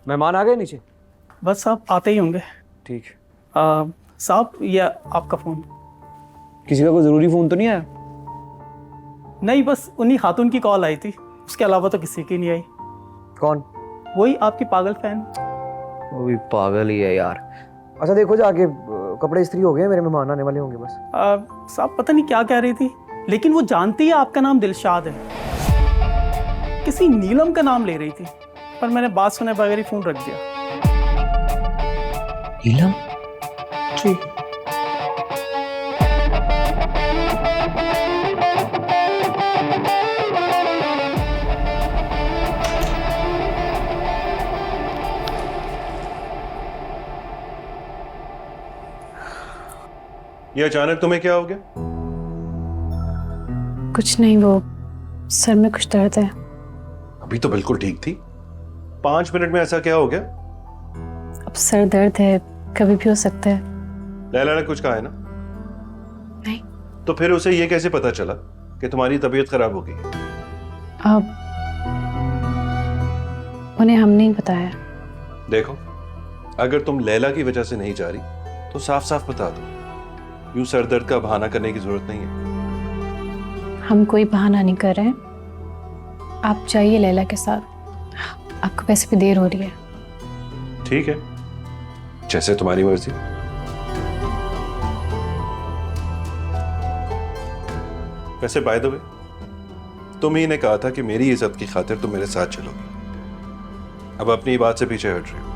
मेहमान आ गए नीचे? बस साहब आते ही होंगे। ठीक। साहब ये आपका फ़ोन। किसी का कोई ज़रूरी फ़ोन तो नहीं आया? नहीं, बस उन्हीं खातून की कॉल आई थी, उसके अलावा तो किसी की नहीं आई। कौन? वही आपकी पागल फैन। वो भी पागल ही है यार। अच्छा देखो जाके, कपड़े इस्त्री हो गए, मेरे मेहमान आने वाले होंगे बस। साहब पता नहीं क्या कह रही थी, लेकिन वो जानती है आपका नाम दिलशाद है। किसी नीलम का नाम ले रही थी, पर मैंने बात सुने बगैर ही फ़ोन रख दिया। नीलम? जी। ये अचानक तुम्हें क्या हो गया? कुछ नहीं, वो सर में कुछ दर्द है। अभी तो बिल्कुल ठीक थी, 5 मिनट में ऐसा क्या हो गया? अब सर दर्द है, कभी भी हो सकता है। लैला ने कुछ कहा है ना? नहीं। तो फिर उसे ये कैसे पता चला कि तुम्हारी तबीयत खराब हो गई है? अब उन्हें हम नहीं बताया। देखो, अगर तुम लैला की वजह से नहीं जा रही तो साफ साफ बता दो। यूं सर दर्द का बहाना करने की जरूरत नहीं है। हम कोई बहाना नहीं कर रहे हैं। आप जाइए लैला के साथ, आपको वैसे भी देर हो रही है। ठीक है, जैसे तुम्हारी मर्जी। वैसे बाय द वे, तुम ही ने कहा था कि मेरी इज्जत की खातिर तुम मेरे साथ चलोगी। अब अपनी बात से पीछे हट रहे हो।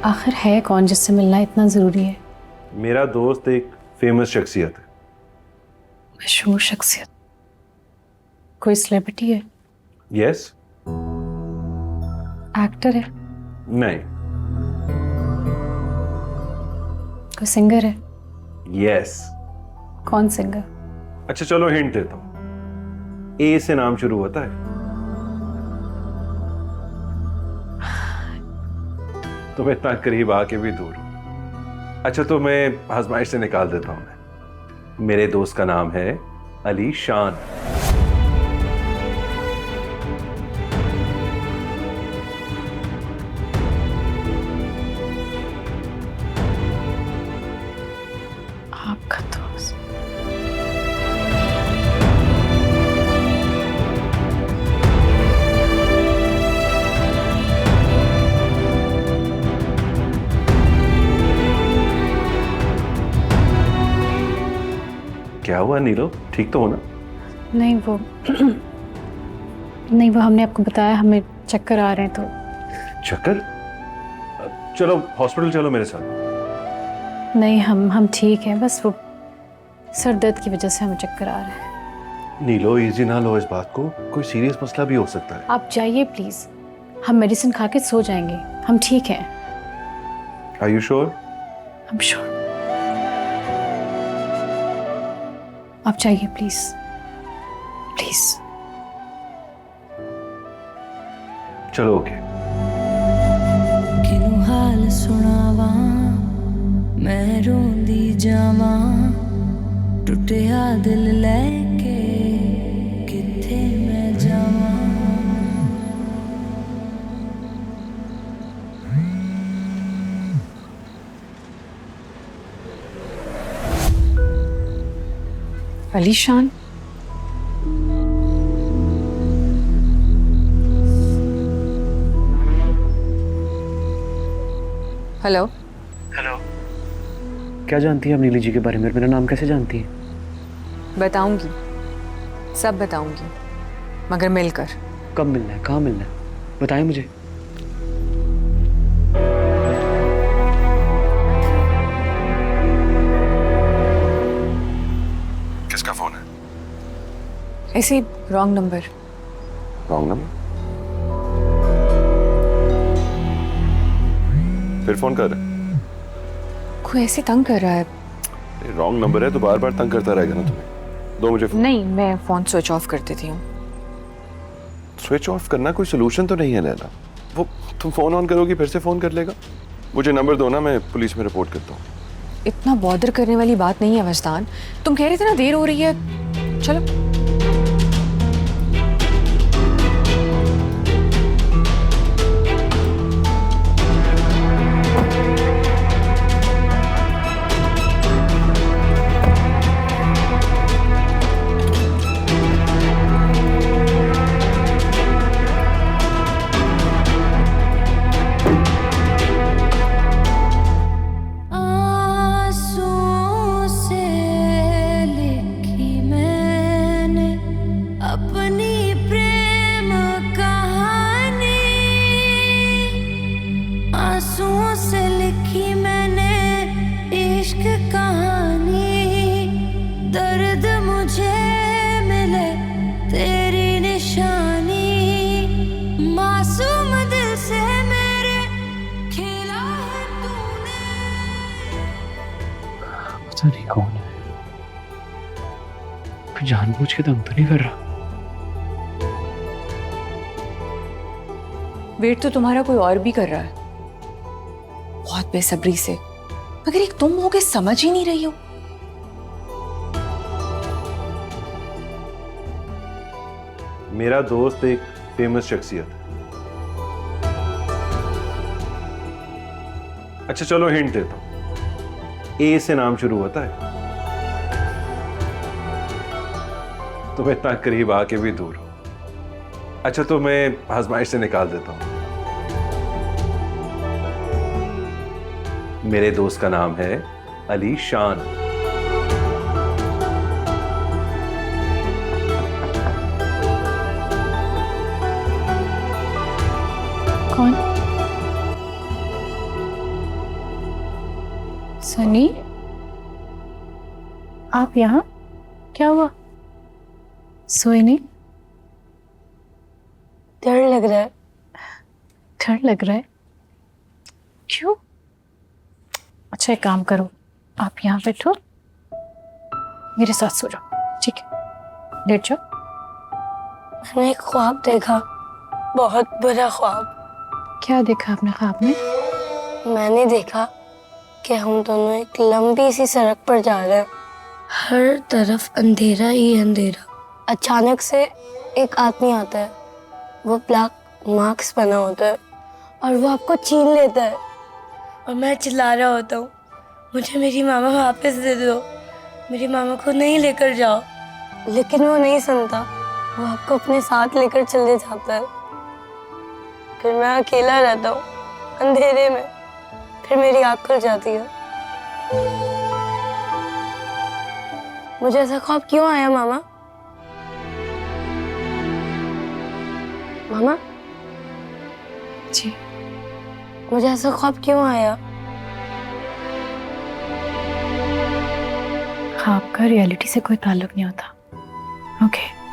आखिर है कौन जिससे मिलना इतना ज़रूरी है? मेरा दोस्त एक फेमस शख्सियत है। मशहूर शख्सियत? कोई सेलिब्रिटी है? यस। एक्टर है? नहीं। कोई सिंगर है? यस। कौन सिंगर? अच्छा चलो हिंट देता हूं, ए से नाम शुरू होता है। तुम इतना करीब आके भी दूर हो। अच्छा तो मैं आजमाइश से निकाल देता हूं। मेरे दोस्त का नाम है अली शान। आपका दोस्त? क्या हुआ नीलो, ठीक तो हो ना? नहीं वो नहीं, वो हमने आपको बताया हमें चक्कर आ रहे हैं तो। चक्कर? चलो हॉस्पिटल चलो मेरे साथ। नहीं, हम ठीक हैं, बस वो सर दर्द की वजह से हमें चक्कर आ रहा है। नीलो इजी ना लो इस बात को, कोई सीरियस मसला भी हो सकता है। आप जाइए प्लीज, हम मेडिसिन खा के सो जाएंगे, हम ठीक हैं। Are you sure? I am sure. आप जाइए प्लीज, प्लीज। चलो ओके। किनू हाल सुनावा मैं रोंदी जावा, टुटिया दिल लेके किथे मैं जावा। अलीशान? हेलो। हेलो। क्या जानती है आप नीली जी के बारे में? मेरा नाम कैसे जानती है? बताऊंगी, सब बताऊंगी, मगर मिलकर। कब मिलना है, कहाँ मिलना है, बताएं मुझे। किसका फोन है? ऐसे रॉन्ग नंबर। Wrong number? फिर फोन कर रहे? कोई ऐसे तंग कर रहा है। रॉन्ग नंबर है तो बार बार तंग करता रहेगा ना तुम्हें। दो मुझे फोन। नहीं, मैं फोन स्विच ऑफ कर देती हूँ। स्विच ऑफ करना कोई सोल्यूशन तो नहीं है लैला। वो तुम फोन ऑन करोगी फिर से फोन कर लेगा। मुझे नंबर दो ना, मैं पुलिस में रिपोर्ट करता हूँ। इतना बॉदर करने वाली बात नहीं है वजदान। तुम कह रहे थे ना देर हो रही है, चलो। आंसुओं से लिखी मैंने अपनी प्रेम कहानी, आंसुओं से लिखी मैंने इश्क कहानी, दर्द मुझे मिले तेरी निशानी, मासूम दिल से मेरे खेला है तूने। पता नहीं कौन है, फिर जानबूझ के तंग तो नहीं कर रहा। वेट तो तुम्हारा कोई और भी कर रहा है, बहुत बेसब्री से, मगर एक तुम हो के समझ ही नहीं रही हो। मेरा दोस्त एक फेमस शख्सियत है। अच्छा चलो हिंट देता हूं, ए से नाम शुरू होता है। तुम इतना करीब आके भी दूर हो। अच्छा तो मैं आजमाइश से निकाल देता हूं। मेरे दोस्त का नाम है अली शान। कौन? सनी, आप यहाँ? क्या हुआ? सोए नहीं? डर लग रहा है। डर लग रहा है? क्यों? अच्छा एक काम करो, आप यहाँ बैठो, मेरे साथ सो जाओ, ठीक है? लेट जाओ। मैंने एक ख्वाब देखा, बहुत बुरा ख्वाब। क्या देखा आपने ख्वाब में? मैंने देखा कि हम दोनों एक लंबी सी सड़क पर जा रहे हैं, हर तरफ अंधेरा ही अंधेरा। अचानक से एक आदमी आता है, वो ब्लैक मास्क पहना होता है और वो आपको छीन लेता है और मैं चिल्ला रहा होता हूँ, मुझे मेरी मामा वापस दे दो, मेरी मामा को नहीं लेकर जाओ। लेकिन वो नहीं सुनता, वो आपको अपने साथ लेकर चले जाता है। फिर मैं अकेला रहता हूँ अंधेरे में। फिर मेरी आँख खुल जाती है। मुझे ऐसा ख्वाब क्यों आया मामा? मामा जी, मुझे ऐसा ख्वाब क्यों आया? ख्वाब का रियलिटी से कोई ताल्लुक नहीं होता। ओके